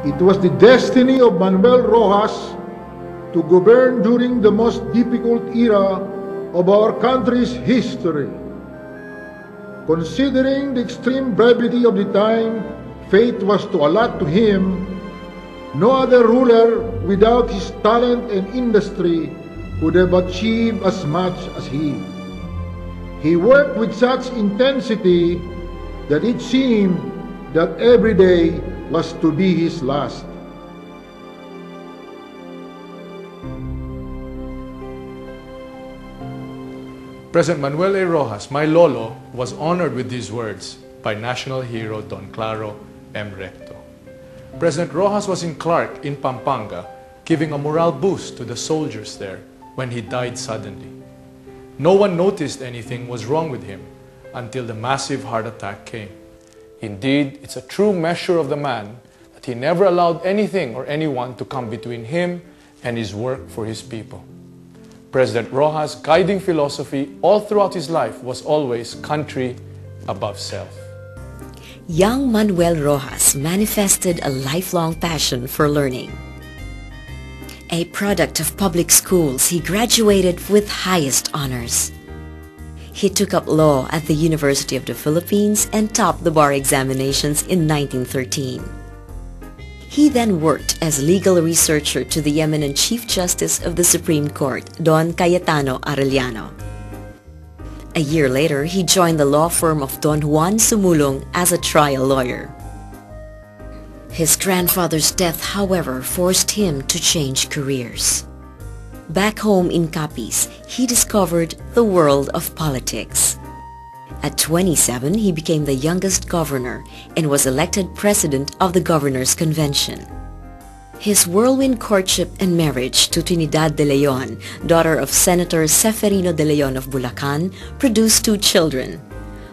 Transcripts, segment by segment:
It was the destiny of Manuel Roxas to govern during the most difficult era of our country's history. Considering the extreme brevity of the time fate was to allot to him, no other ruler without his talent and industry could have achieved as much as he. He worked with such intensity that it seemed that every day was to be his last. President Manuel A. Roxas, my lolo, was honored with these words by national hero Don Claro M. Recto. President Roxas was in Clark in Pampanga, giving a morale boost to the soldiers there when he died suddenly. No one noticed anything was wrong with him until the massive heart attack came. Indeed, it's a true measure of the man that he never allowed anything or anyone to come between him and his work for his people. President Roxas' guiding philosophy all throughout his life was always country above self. Young Manuel Roxas manifested a lifelong passion for learning. A product of public schools, he graduated with highest honors. He took up law at the University of the Philippines and topped the bar examinations in 1913. He then worked as legal researcher to the eminent Chief Justice of the Supreme Court, Don Cayetano Arellano. A year later, he joined the law firm of Don Juan Sumulong as a trial lawyer. His grandfather's death, however, forced him to change careers. Back home in Capiz, he discovered the world of politics. At 27, he became the youngest governor and was elected president of the Governor's Convention. His whirlwind courtship and marriage to Trinidad de Leon, daughter of Senator Seferino de Leon of Bulacan, produced two children,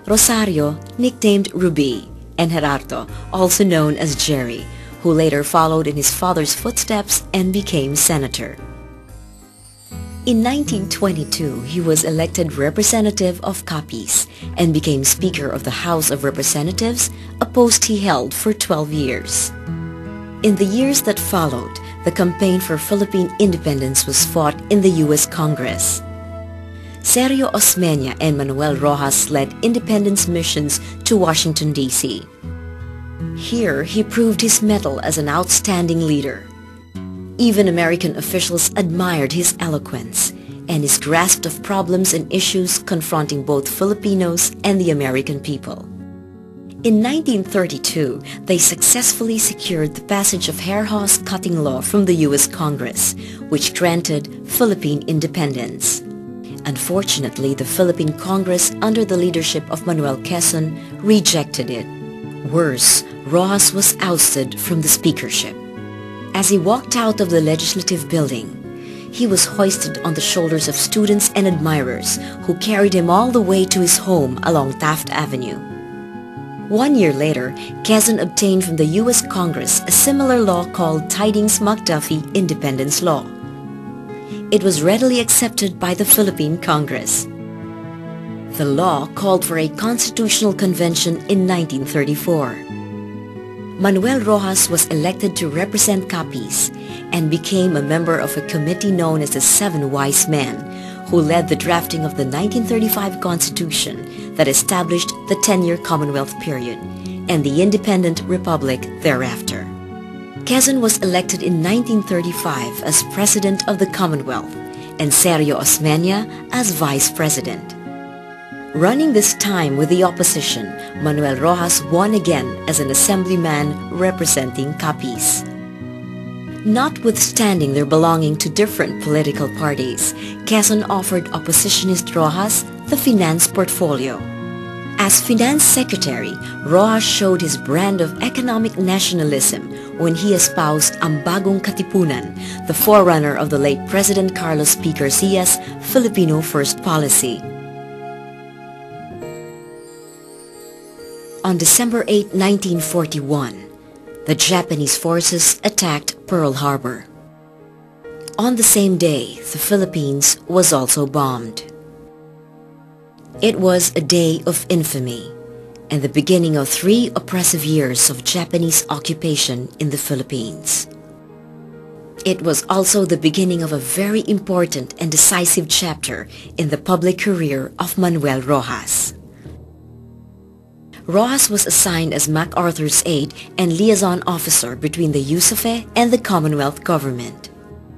Rosario, nicknamed Ruby, and Gerardo, also known as Jerry, who later followed in his father's footsteps and became senator. In 1922, he was elected representative of Capiz and became Speaker of the House of Representatives, a post he held for 12 years. In the years that followed, the campaign for Philippine independence was fought in the U.S. Congress. Sergio Osmeña and Manuel Roxas led independence missions to Washington, D.C. Here, he proved his mettle as an outstanding leader. Even American officials admired his eloquence and his grasp of problems and issues confronting both Filipinos and the American people. In 1932, they successfully secured the passage of hair horse cutting law from the U.S. Congress, which granted Philippine independence. Unfortunately, the Philippine Congress, under the leadership of Manuel Quezon, rejected it. Worse, Roxas was ousted from the speakership. As he walked out of the legislative building, he was hoisted on the shoulders of students and admirers who carried him all the way to his home along Taft Avenue. 1 year later, Quezon obtained from the U.S. Congress a similar law called Tidings-McDuffie Independence Law. It was readily accepted by the Philippine Congress. The law called for a constitutional convention in 1934. Manuel Roxas was elected to represent Capiz and became a member of a committee known as the Seven Wise Men, who led the drafting of the 1935 Constitution that established the 10-year Commonwealth period and the independent republic thereafter. Quezon was elected in 1935 as President of the Commonwealth and Sergio Osmeña as Vice President. Running this time with the opposition, Manuel Roxas won again as an assemblyman representing Capiz. Notwithstanding their belonging to different political parties, Quezon offered oppositionist Roxas the finance portfolio. As finance secretary, Roxas showed his brand of economic nationalism when he espoused ang bagong katipunan, the forerunner of the late President Carlos P. Garcia's Filipino First policy. On December 8, 1941, the Japanese forces attacked Pearl Harbor. On the same day, the Philippines was also bombed. It was a day of infamy, and the beginning of 3 oppressive years of Japanese occupation in the Philippines. It was also the beginning of a very important and decisive chapter in the public career of Manuel Roxas. Roxas was assigned as MacArthur's aide and liaison officer between the USAFE and the Commonwealth government.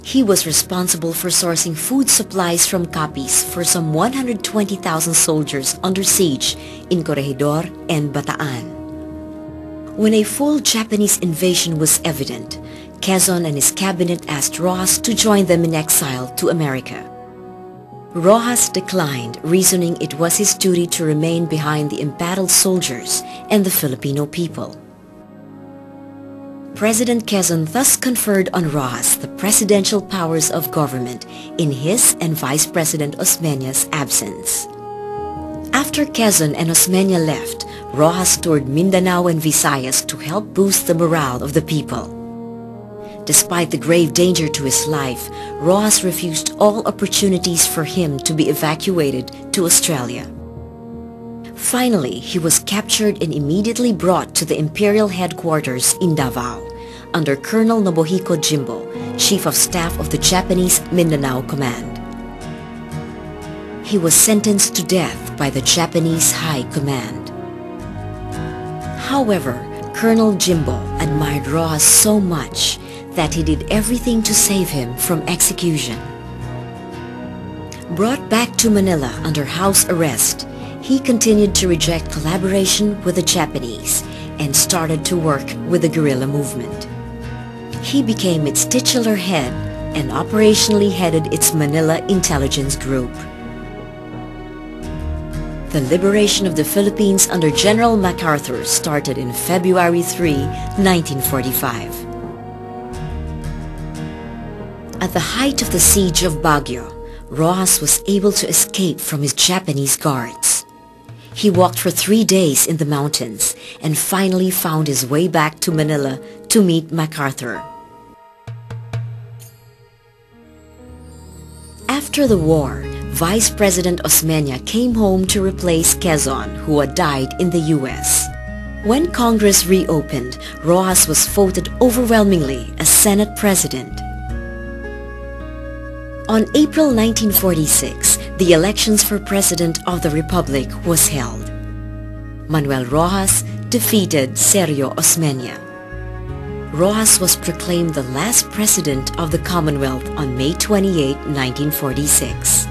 He was responsible for sourcing food supplies from Capiz for some 120,000 soldiers under siege in Corregidor and Bataan. When a full Japanese invasion was evident, Quezon and his cabinet asked Roxas to join them in exile to America. Roxas declined, reasoning it was his duty to remain behind the embattled soldiers and the Filipino people. President Quezon thus conferred on Roxas the presidential powers of government in his and Vice President Osmeña's absence. After Quezon and Osmeña left, Roxas toured Mindanao and Visayas to help boost the morale of the people. Despite the grave danger to his life, Roxas refused all opportunities for him to be evacuated to Australia. Finally, he was captured and immediately brought to the imperial headquarters in Davao under Colonel Nobuhiko Jimbo, Chief of Staff of the Japanese Mindanao Command. He was sentenced to death by the Japanese High Command. However, Colonel Jimbo admired Roxas so much that he did everything to save him from execution. Brought back to Manila under house arrest, he continued to reject collaboration with the Japanese and started to work with the guerrilla movement. He became its titular head and operationally headed its Manila Intelligence Group. The liberation of the Philippines under General MacArthur started in February 3, 1945. At the height of the siege of Baguio, Roxas was able to escape from his Japanese guards. He walked for 3 days in the mountains and finally found his way back to Manila to meet MacArthur. After the war, Vice President Osmeña came home to replace Quezon, who had died in the U.S. When Congress reopened, Roxas was voted overwhelmingly as Senate President. On April 1946, the elections for President of the Republic was held. Manuel Roxas defeated Sergio Osmeña. Roxas was proclaimed the last President of the Commonwealth on May 28, 1946.